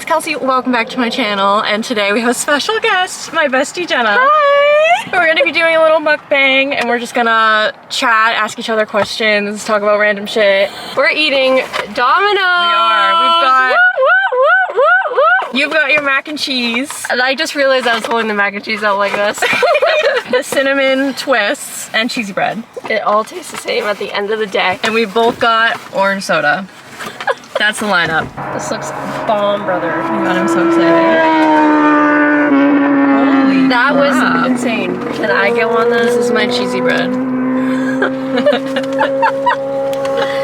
it's Kelsey. Welcome back to my channel, and today we have a special guest, my bestie Jenna. Hi! We're gonna be doing a little mukbang, and we're just gonna chat, ask each other questions, talk about random shit. We're eating Dominos! We are. We've got... Woo, woo, woo, woo. You've got your mac and cheese. And I just realized I was holding the mac and cheese out like this. The cinnamon twists and cheesy bread. It all tastes the same at the end of the day. And we both got orange soda. That's the lineup. This looks bomb, brother. Oh my god, I'm so excited. Holy That crap. was insane. Can I get one of those? This is my cheesy bread.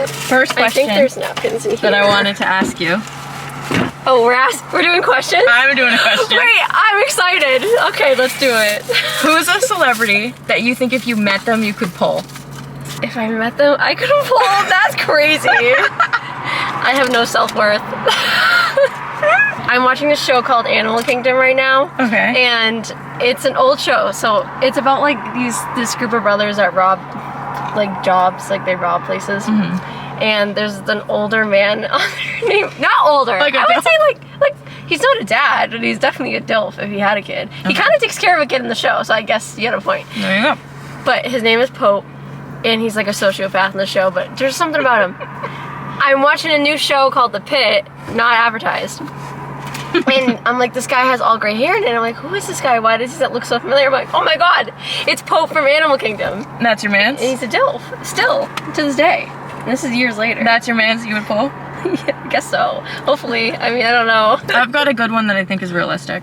First question I think there's napkins in here. that I wanted to ask you. Oh, we're doing questions? I'm doing a question. Wait, I'm excited. Okay, let's do it. Who's a celebrity that you think if you met them you could pull? If I met them, I could pull them. That's crazy. I have no self-worth. I'm watching a show called Animal Kingdom right now. Okay. And it's an old show, so it's about like this group of brothers that rob like jobs, like they rob places. And there's an older man on their name. Not older. Like a I would dilf? say like he's not a dad, but he's definitely a dilf if he had a kid. He kind of takes care of a kid in the show, so I guess you get a point. There you go. But his name is Pope, and he's like a sociopath in the show, but there's something about him. I'm watching a new show called The Pit, not advertised. And I'm like, this guy has all gray hair, and I'm like, who is this guy? Why does that look so familiar? I'm like, oh my god, it's Pope from Animal Kingdom. That's your man's? And he's a dilf, still, to this day. And this is years later. That's your man's you would pull? Yeah, I guess so. Hopefully. I mean, I don't know. I've got a good one that I think is realistic.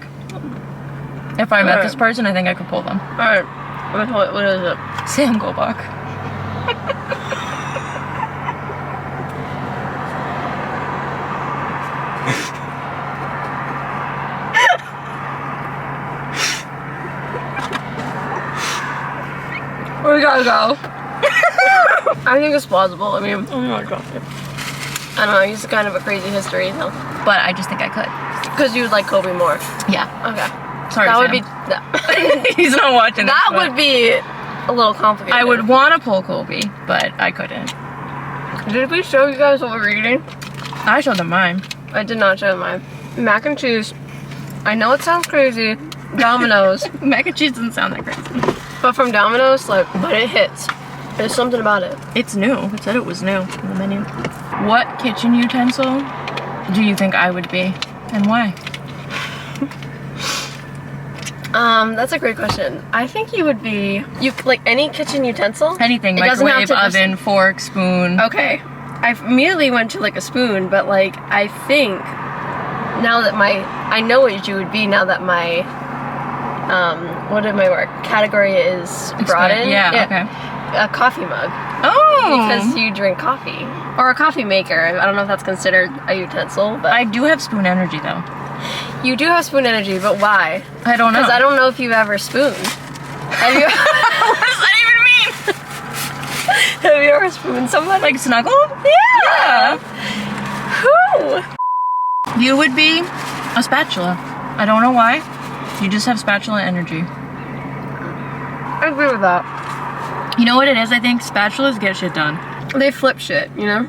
If I met this person, I think I could pull them. Alright, what is it? Sam Goldbach. We gotta go. I think it's plausible. I mean, Oh my god. I don't know, he's kind of a crazy history, though. But I just think I could. Because you would like Kobe more. Yeah. Okay. Sorry, That Sam. would be... He's not watching this, that but would be a little complicated. I would want to pull Kobe, but I couldn't. Did we show you guys what we're eating? I showed them mine. I did not show mine. Mac and cheese. I know it sounds crazy. Domino's. Mac and cheese doesn't sound that crazy. But from Domino's, like, but it hits. There's something about it. It's new. It said it was new in the menu. What kitchen utensil do you think I would be, and why? That's a great question. I think you would be, like any kitchen utensil? Anything. It doesn't have Microwave, to just- oven, fork, spoon. Okay. I immediately went to like a spoon, but like I think now that I know what you would be now that my what did my work category is broadened. Yeah, okay. A coffee mug. Oh! Because you drink coffee. Or a coffee maker. I don't know if that's considered a utensil, but I do have spoon energy though. you do have spoon energy, but why? I don't know. Because I don't know if you've ever spooned. Have you What does that even mean? have you ever spooned somebody? Like snuggled? Yeah. Who? You would be a spatula. I don't know why. You just have spatula energy. I agree with that. You know what it is? I think spatulas get shit done. They flip shit, you know?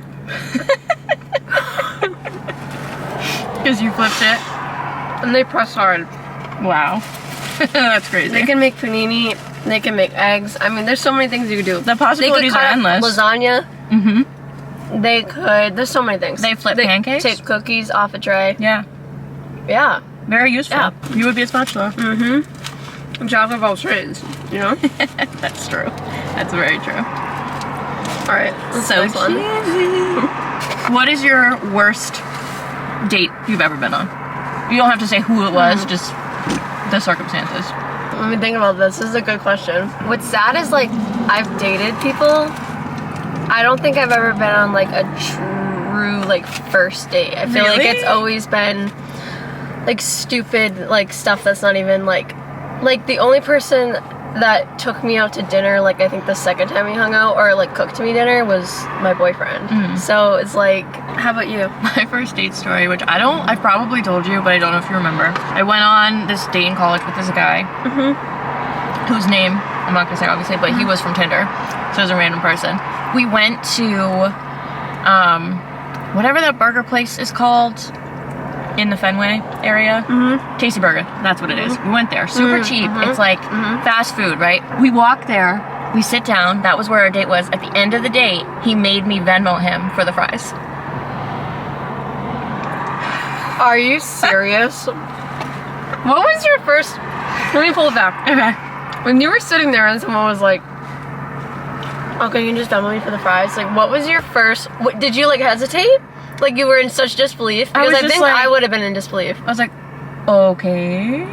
Because you flipped it. And they press hard. Wow. That's crazy. They can make panini, they can make eggs. I mean, there's so many things you could do. The possibilities they could are cut endless. Lasagna. Mm-hmm. They could, there's so many things. They flip pancakes? Take cookies off a tray. Yeah. Yeah. Very useful. Yeah. You would be a spatula. Mm-hmm. Jack of all trades, you know? That's true. That's very true. Alright, So cheesy. What is your worst date you've ever been on? You don't have to say who it was, just the circumstances. Let me think about this. This is a good question. What's sad is like I've dated people. I don't think I've ever been on like a true like first date. I feel like Really? it's always been like stupid like stuff that's not even like the only person that took me out to dinner, like I think the second time we hung out or like cooked me dinner was my boyfriend. So it's like, how about you? My first date story, which I've probably told you, but I don't know if you remember. I went on this date in college with this guy, whose name I'm not gonna say obviously, but he was from Tinder, so it was a random person. We went to whatever that burger place is called. in the Fenway area. Tasty Burger, that's what it is. We went there, super cheap. It's like fast food, right? We walk there, we sit down. That was where our date was. At the end of the date, he made me Venmo him for the fries. Are you serious? What was your first... Let me pull it back. Okay. When you were sitting there and someone was like, okay, you can just Venmo me for the fries. Like, what was your first... What, did you, like, hesitate? Like, you were in such disbelief? Because I think I would have been in disbelief. I was like, okay.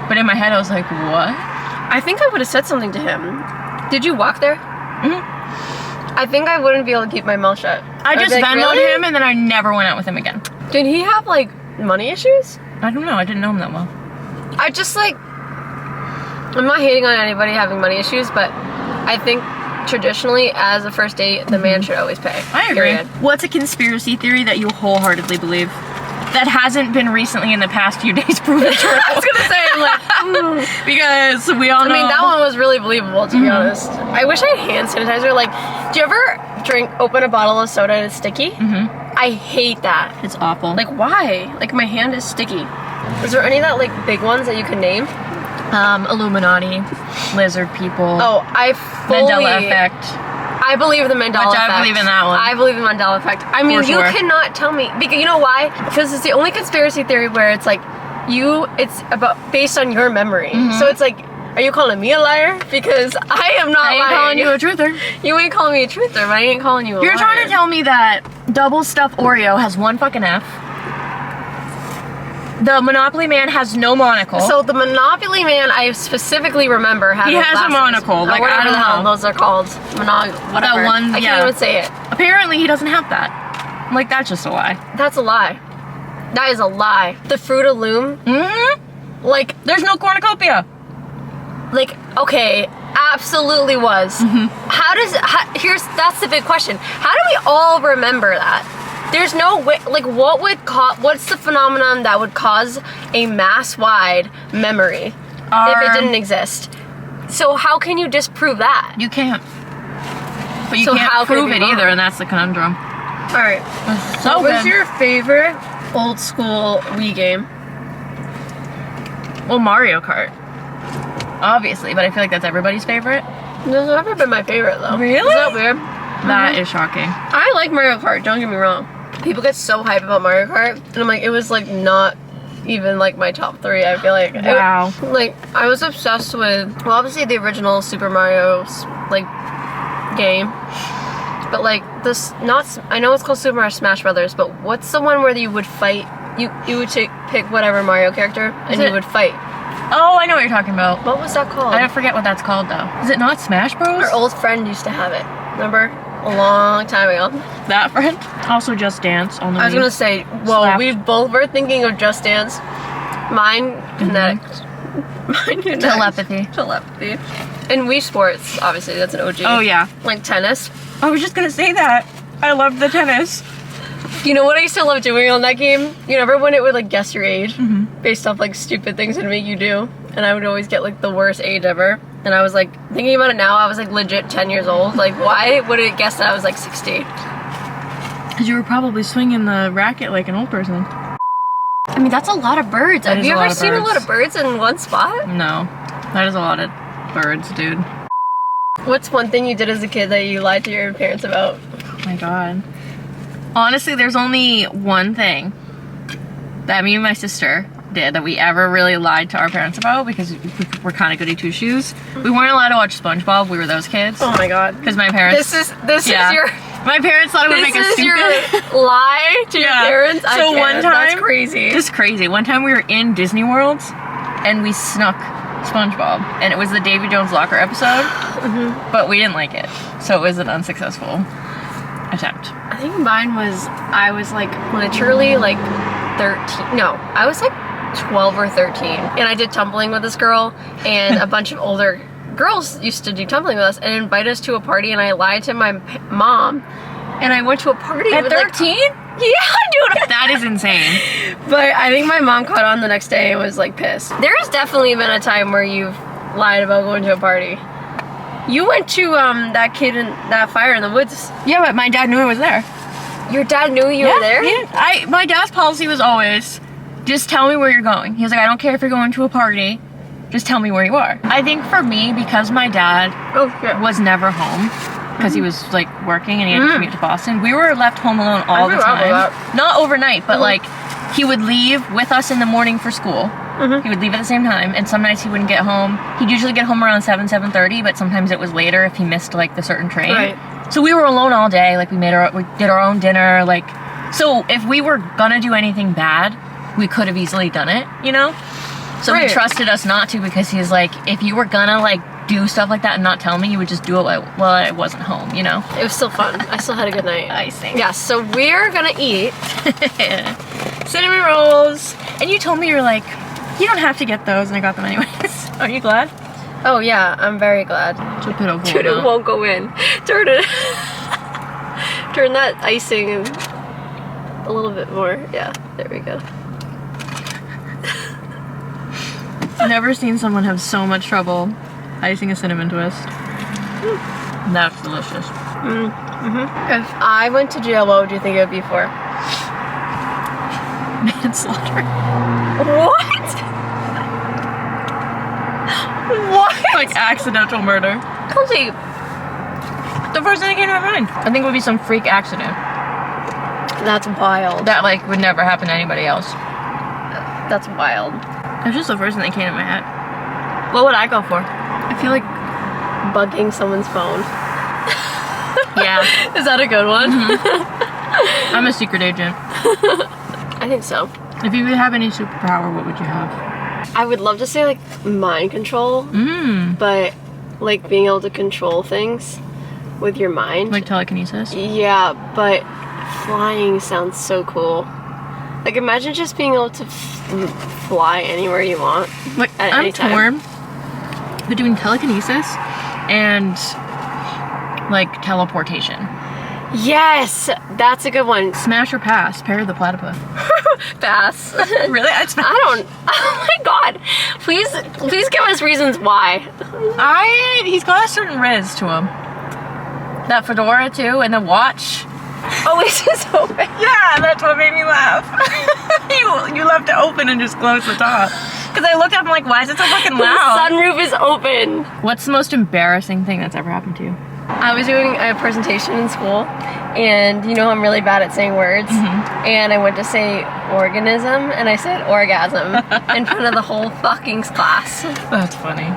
But in my head, I was like, what? I think I would have said something to him. Did you walk there? I think I wouldn't be able to keep my mouth shut. I just Venmo'd him, and then I never went out with him again. Did he have, like, money issues? I don't know. I didn't know him that well. I just, like... I'm not hating on anybody having money issues, but I think traditionally, as a first date, the man should always pay. I agree. Period. What's a conspiracy theory that you wholeheartedly believe that hasn't been recently in the past few days proven true? I was gonna say, like, because we all know. I mean, that one was really believable, to be honest. I wish I had hand sanitizer. Like, do you ever open a bottle of soda and it's sticky? I hate that. It's awful. Like, why? Like, my hand is sticky. Is there any that, like, big ones that you can name? Illuminati, lizard people. Oh, Mandela effect. I believe the Mandela effect. I believe in that one. I believe the Mandela effect. I mean, you cannot tell me, because you know why? Because it's the only conspiracy theory where it's like, it's based on your memory. So it's like, are you calling me a liar? Because I am not lying. I ain't calling you a truther. You ain't calling me a truther, but I ain't calling you a liar. You're trying to tell me that double stuffed Oreo has one fucking F. The Monopoly Man has no monocle. So the Monopoly Man, I specifically remember having glasses. He has a monocle. Like, whatever I don't the hell know. those are called. Whatever. That one, I can't even say it. Apparently he doesn't have that. Like, that's just a lie. That's a lie. That is a lie. The Fruit of Loom. Like, there's no cornucopia. Like, okay, absolutely was. That's the big question. How do we all remember that? There's no way, like, what's the phenomenon that would cause a mass-wide memory if it didn't exist? So how can you disprove that? You can't. But you can't prove it either, and that's the conundrum. Alright. So what was your favorite old school Wii game? Well, Mario Kart. Obviously, but I feel like that's everybody's favorite. It's never been my favorite, though. Really? Is that weird? That is shocking. I like Mario Kart, don't get me wrong. People get so hyped about Mario Kart, and I'm like, it was like not even like my top 3, I feel like. Wow. Like, I was obsessed with, well, obviously the original Super Mario, like, game. But like, I know it's called Super Mario Smash Brothers, but what's the one where you would fight, you would pick whatever Mario character, and you would fight? Oh, I know what you're talking about. What was that called? I don't forget what that's called, though. Is it not Smash Bros? Our old friend used to have it, remember? A long time ago. That friend? Also Just Dance on the I was gonna say, well, we both were thinking of Just Dance. Mine, kinetics. Mine, kinetics. Telepathy. And Wii Sports, obviously, that's an OG. Oh, yeah. Like tennis. I was just gonna say that. I love the tennis. You know what I used to love doing on that game? You remember when it would, like, guess your age? Based off, like, stupid things it'd make you do? And I would always get, like, the worst age ever. And I was like, thinking about it now, I was like legit 10 years old. Like, why would it guess that I was like 60? Because you were probably swinging the racket like an old person. I mean, that's a lot of birds. Have you ever seen a lot of birds in one spot? No. That is a lot of birds, dude. What's one thing you did as a kid that you lied to your parents about? Oh my god. Honestly, there's only one thing that me and my sister did that we ever really lied to our parents about, because we're kind of goody two shoes. We weren't allowed to watch SpongeBob. We were those kids. Oh my god. Because my parents. This is your. My parents thought it would make us stupid. This is your lie to your parents. So one time, that's crazy. Just crazy. One time we were in Disney World, and we snuck SpongeBob, and it was the Davy Jones' Locker episode, but we didn't like it, so it was an unsuccessful attempt. I think mine was, I was like literally like 13. No, I was like 12 or 13, and I did tumbling with this girl, and a bunch of older girls used to do tumbling with us and invite us to a party, and I lied to my mom, and I went to a party at with 13? Yeah, dude. That is insane. But I think my mom caught on the next day and was like pissed. There's definitely been a time where you've lied about going to a party. You went to that kid in that fire in the woods. Yeah, but my dad knew I was there. Your dad knew you were there? My dad's policy was always, just tell me where you're going. He was like, I don't care if you're going to a party. Just tell me where you are. I think for me, because my dad was never home, because he was like working and he had to commute to Boston, we were left home alone all the time. Not overnight, but like he would leave with us in the morning for school. He would leave at the same time, and some nights he wouldn't get home. He'd usually get home around 7:30, but sometimes it was later if he missed like the certain train. Right. So we were alone all day. Like we did our own dinner. Like, so if we were gonna do anything bad, we could have easily done it, you know? So he trusted us not to, because he's like, if you were gonna like do stuff like that and not tell me, you would just do it while I wasn't home, you know? It was still fun. I still had a good night. I think. Yeah, so we're gonna eat cinnamon rolls. And you told me, you were like, you don't have to get those, and I got them anyways. Are you glad? Oh yeah, I'm very glad. Dude, it won't go in. Turn it. Turn that icing in a little bit more. Yeah, there we go. I've never seen someone have so much trouble icing a cinnamon twist. That's delicious. If I went to jail, what would you think it would be for? Manslaughter. What? What? Like accidental murder. Kelsey, the first thing that came to my mind. I think it would be some freak accident. That's wild. That like would never happen to anybody else. That's wild. That's just the first thing that came to my head. What would I go for? I feel like bugging someone's phone. Yeah. Is that a good one? I'm a secret agent. I think so. If you could have any superpower, what would you have? I would love to say like mind control, but like being able to control things with your mind. Like telekinesis? Yeah, but flying sounds so cool. Like imagine just being able to fly anywhere you want. Like at any time. I'm torn between telekinesis and like teleportation. Yes, that's a good one. Smash or pass? Parry the platypus. Pass. Really? I don't. Oh my god! Please give us reasons why. He's got a certain riz to him. That fedora too, and the watch. Oh, it's just open. Yeah, that's what made me laugh. you left it open and just closed the top. Because I looked up and I'm like, why is it so fucking loud? The sunroof is open. What's the most embarrassing thing that's ever happened to you? I was doing a presentation in school, and you know I'm really bad at saying words, and I went to say organism, and I said orgasm in front of the whole fucking class. That's funny.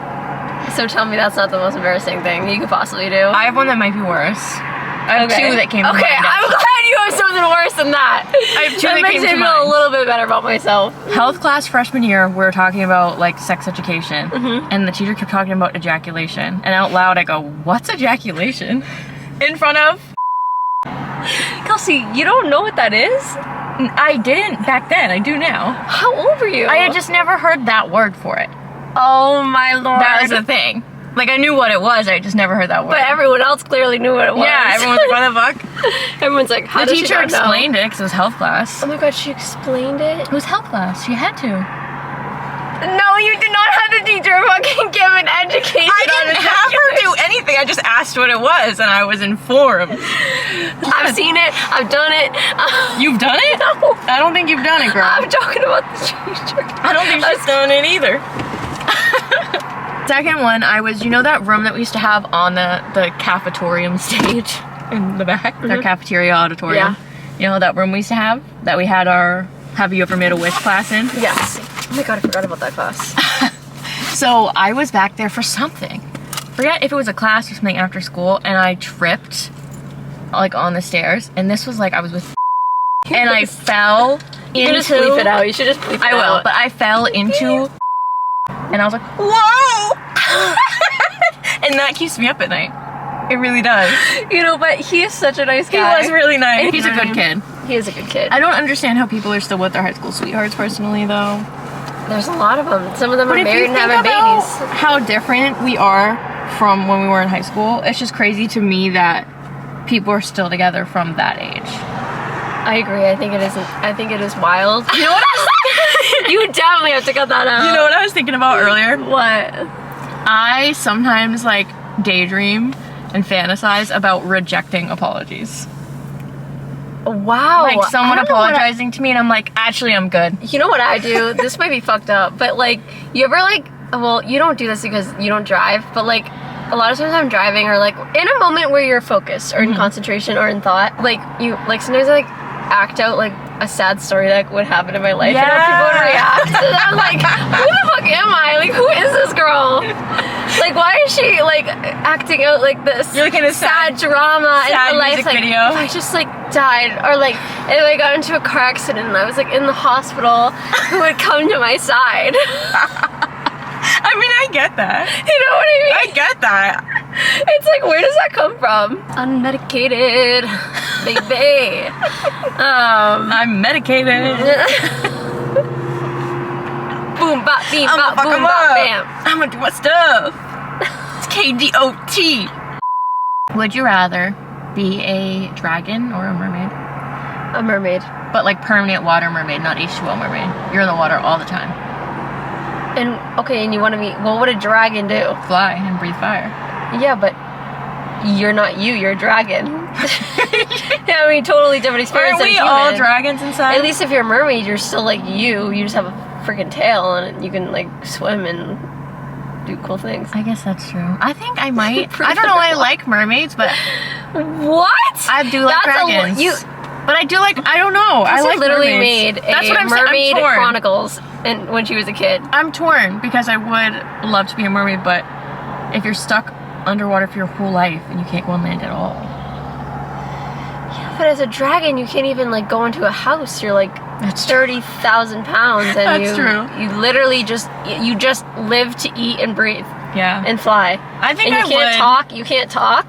So tell me that's not the most embarrassing thing you could possibly do. I have one that might be worse. I have two that came to mind. Okay, I'm glad you have something worse than that. I have two that came to mind. That makes me feel a little bit better about myself. Health class freshman year, we were talking about like sex education, and the teacher kept talking about ejaculation, and out loud I go, what's ejaculation? In front of Kelsey, you don't know what that is? I didn't back then, I do now. How old were you? I had just never heard that word for it. Oh my lord. That was the thing. Like, I knew what it was, I just never heard that word. But everyone else clearly knew what it was. Yeah, everyone's like, what the fuck? Everyone's like, how does she not know? The teacher explained it, because it was health class. Oh my god, she explained it? It was health class, she had to. No, you did not have the teacher fucking give an education. I didn't have her do anything, I just asked what it was, and I was informed. I've seen it, I've done it. You've done it? No. I don't think you've done it, girl. I'm talking about the teacher. I don't think she's done it either. Second one, you know that room that we used to have on the cafetorium stage in the back? Our cafeteria auditorium. Yeah. You know that room we used to have? That we had our Have You Ever Made a Wish class in? Yes. Oh my god, I forgot about that class. So I was back there for something. Forget if it was a class or something after school, and I tripped like on the stairs, and this was like I was with and I fell into... You should just bleep it out. You should just bleep it out. I will, but I fell into... And I was like, whoa! And that keeps me up at night. It really does. You know, but he is such a nice guy. He was really nice. And he's a good kid. He is a good kid. I don't understand how people are still with their high school sweethearts personally, though. There's a lot of them. Some of them are married and having babies. How different we are from when we were in high school. It's just crazy to me that people are still together from that age. I agree. I think it is wild. You know what I was You definitely have to cut that out. You know what I was thinking about earlier? What? I sometimes like daydream and fantasize about rejecting apologies. Wow. Like someone I don't know what apologizing to me and I'm like, actually, I'm good. You know what I do? This might be fucked up, but like, you ever like, well, you don't do this because you don't drive, but like, a lot of times I'm driving or like in a moment where you're focused or in concentration or in thought, like you, like sometimes I like act out like a sad story that would happen in my life and how people would react. And I'm like, who the fuck am I? Like, who is this girl? Like, why is she like acting out like this? You're like in a sad drama in her life. music Like, video. if I just like died or like if I got into a car accident and I was like in the hospital, who would come to my side? I mean, I get that. You know what I mean? I get that. It's like, where does that come from? Unmedicated, baby. I'm medicated. Boom, bop, beam, I'm bop, gonna fuck boom, 'em bop, up. bam. I'm gonna do my stuff. It's KDOT. Would you rather be a dragon or a mermaid? A mermaid. But like permanent water mermaid, not H2O mermaid. You're in the water all the time. And, okay, and you want to be, what would a dragon do? Fly and breathe fire. Yeah, but you're not you're a dragon. Yeah, I mean, totally different experience Aren't than we a human. all dragons inside? At least if you're a mermaid, you're still like you just have a freaking tail and you can like swim and do cool things. I guess that's true. I think I might. I don't know why I like mermaids, but What? I do like dragons. But I do like, I don't know. I like literally mermaids. made That's what a I'm saying. Mermaid I'm torn. Chronicles and when she was a kid. I'm torn because I would love to be a mermaid, but if you're stuck underwater for your whole life and you can't go on land at all. Yeah, but as a dragon, you can't even like go into a house. You're like That's true. 30,000 pounds, and That's true. you literally just live to eat and breathe Yeah. and fly. I think and I you can't would. talk. You can't talk.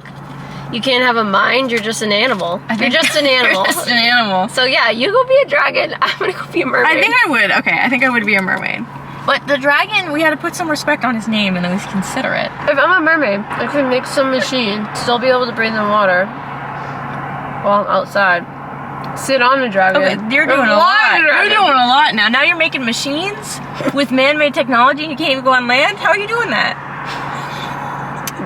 You can't have a mind. You're just an animal. You're just an animal. You're just an animal. So yeah, you go be a dragon. I'm gonna go be a mermaid. I think I would. Okay, I think I would be a mermaid. But the dragon, we had to put some respect on his name and at least consider it. If I'm a mermaid, I can make some machine, still be able to breathe in water while I'm outside. Sit on the dragon. Okay, you're doing a lot. You're doing a lot now. Now you're making machines with man-made technology and you can't even go on land? How are you doing that?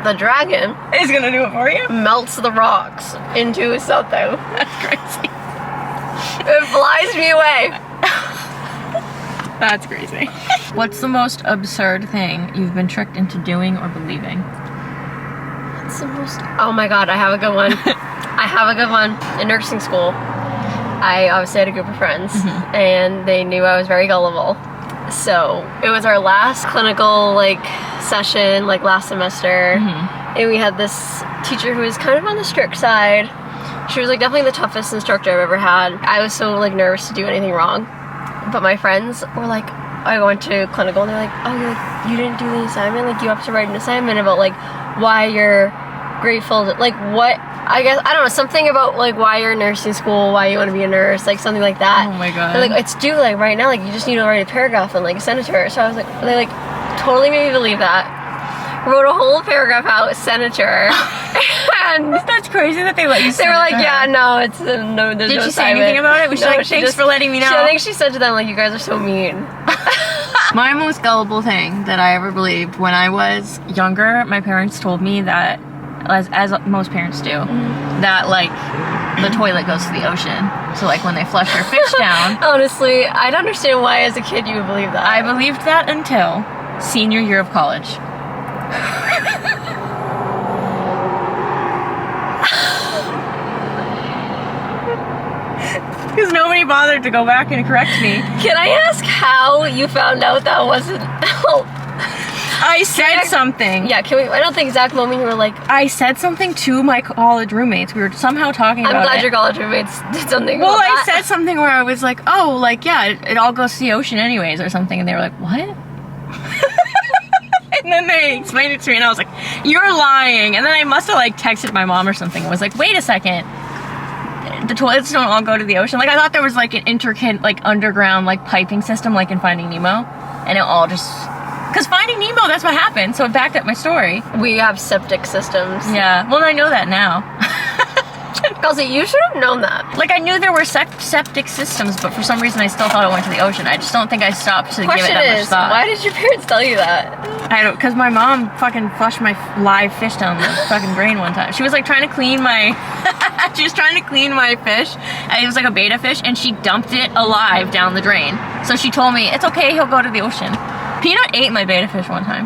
The dragon It's gonna do it for you? melts the rocks into something. That's crazy. It flies me away. That's crazy. What's the most absurd thing you've been tricked into doing or believing? It's the most... Oh my god, I have a good one. I have a good one. In nursing school, I obviously had a group of friends, and they knew I was very gullible. So it was our last clinical session, last semester, and we had this teacher who was kind of on the strict side. She was definitely the toughest instructor I've ever had. I was so nervous to do anything wrong, but my friends were I went to clinical and they're oh, you didn't do the assignment, you have to write an assignment about why you're grateful to, what, I guess, I don't know, something about why you're in nursing school, why you want to be a nurse, something like that. Oh my god. And, it's due right now, you just need to write a paragraph and send it to her. So I was they totally made me believe that. Wrote a whole paragraph out, sent it to her. And that's crazy that they let you. They were yeah, no, it's no. There's Did no she say assignment. anything about it? Was she No, thanks for letting me know? I think she said to them you guys are so mean. My most gullible thing that I ever believed when I was younger, my parents told me that, as most parents do, that the toilet goes to the ocean. So when they flush your fish down. Honestly, I don't understand why as a kid you would believe that. I believed that until senior year of college. Because nobody bothered to go back and correct me. Can I ask how you found out that wasn't... I said something. Yeah, can we... I don't think exact moment you were I said something to my college roommates. We were somehow talking about it. I'm glad your college roommates did something well, about I that. said something where I was yeah, it all goes to the ocean anyways or something. And they were what? And then they explained it to me and I was you're lying. And then I must have texted my mom or something and was wait a second. The toilets don't all go to the ocean. I thought there was an intricate underground piping system in Finding Nemo. And it all just... Because Finding Nemo, that's what happened. So it backed up my story. We have septic systems. Yeah. Well, I know that now. Kelsey, you should have known that. Like, I knew there were septic systems, but for some reason I still thought it went to the ocean. I just don't think I stopped to give it that much thought. Why did your parents tell you that? I don't, because my mom fucking flushed my live fish down the fucking drain one time. She was like trying to clean my, she was trying to clean my fish, and it was like a betta fish, and she dumped it alive down the drain. So she told me, it's okay, he'll go to the ocean. Peanut ate my betta fish one time.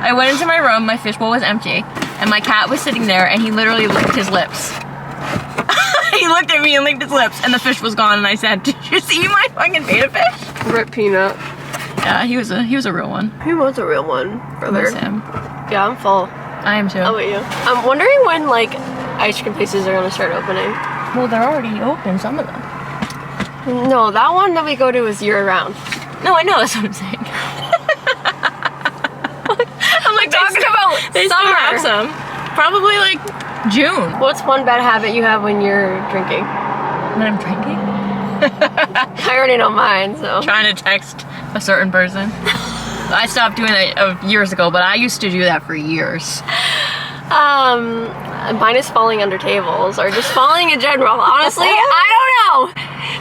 I went into my room, my fishbowl was empty, and my cat was sitting there, and he literally licked his lips. He looked at me and licked his lips, and the fish was gone, and I said, did you see my fucking betta fish? Rip Peanut. Yeah, he was a real one. He was a real one, brother. Miss him. Yeah, I'm full. I am too. How about you? I'm wondering when, like, ice cream places are gonna start opening. Well, they're already open, some of them. No, that one that we go to is year-round. No, I know, that's what I'm saying. I'm like talking about they summer. Still have some. Probably like June. What's one bad habit you have when you're drinking? When I'm drinking? I already know mine, so. Trying to text a certain person. I stopped doing that years ago, but I used to do that for years. Mine is falling under tables, or just falling in general. Honestly, I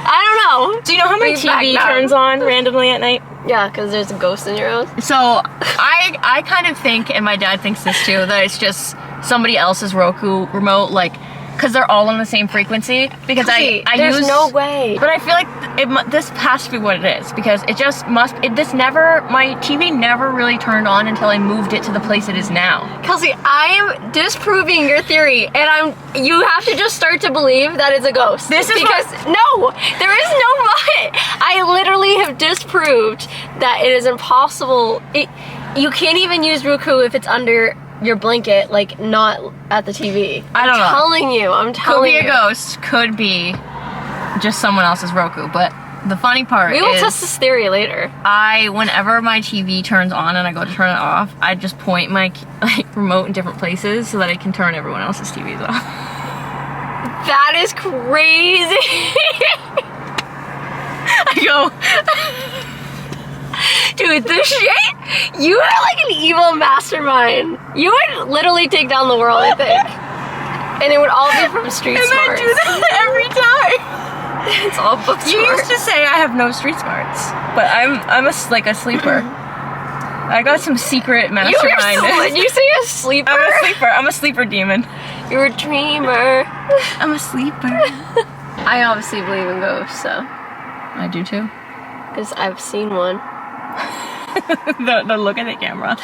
don't know. Do you know how my TV turns on randomly at night? Yeah, because there's a ghost in your house. So I kind of think, and my dad thinks this too, that it's just somebody else's Roku remote, like, because they're all on the same frequency. Because there's no way. But I feel like this has to be what it is, because it just must. My TV never really turned on until I moved it to the place it is now. Kelsey, I am disproving your theory, and you have to just start to believe that it's a ghost. No, there is no but. I literally have disproved that it is impossible. You can't even use Roku if it's under your blanket, like, not at the TV. I don't know. I'm telling you. Could be a ghost, could be just someone else's Roku, but the funny part is... We will test this theory later. Whenever my TV turns on and I go to turn it off, I just point my remote in different places so that I can turn everyone else's TVs off. That is crazy! I go... Dude, this shit, you are like an evil mastermind. You would literally take down the world, I think. And it would all be from street smarts. And I do that every time. It's all book smarts. You used to say I have no street smarts, but I'm a sleeper. I got some secret mastermind. You say a sleeper? I'm a sleeper. I'm a sleeper demon. You're a dreamer. I'm a sleeper. I obviously believe in ghosts, so. I do too. Because I've seen one. the look at the camera.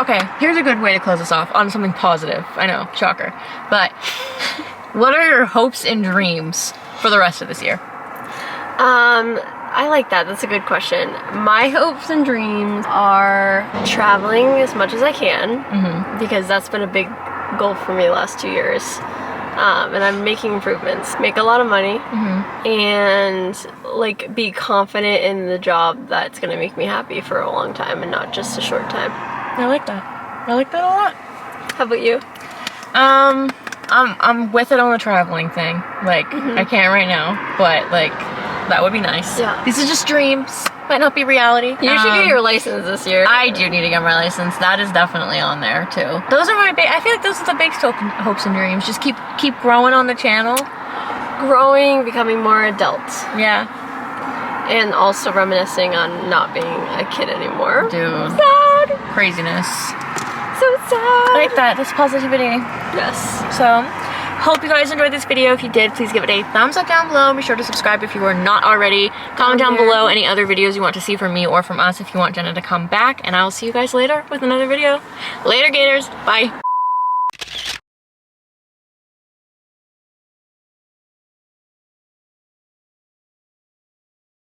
Okay, here's a good way to close this off on something positive. I know, shocker. But what are your hopes and dreams for the rest of this year? I like that. That's a good question. My hopes and dreams are traveling as much as I can, because that's been a big goal for me the last 2 years. And I'm making improvements, make a lot of money, and like be confident in the job that's gonna make me happy for a long time and not just a short time. I like that. I like that a lot. How about you? I'm with it on the traveling thing. Like, I can't right now, but like, that would be nice. Yeah. These are just dreams. Might not be reality. You should get your license this year. I do need to get my license. That is definitely on there too. Those are I feel like those are the big hopes and dreams. Just keep growing on the channel. Growing, becoming more adult. Yeah. And also reminiscing on not being a kid anymore. Dude. Sad. Craziness. So sad. I like that. That's positivity. Yes. So, hope you guys enjoyed this video. If you did, please give it a thumbs up down below. Be sure to subscribe if you are not already. Comment down below any other videos you want to see from me or from us if you want Jenna to come back. And I will see you guys later with another video. Later, Gators. Bye.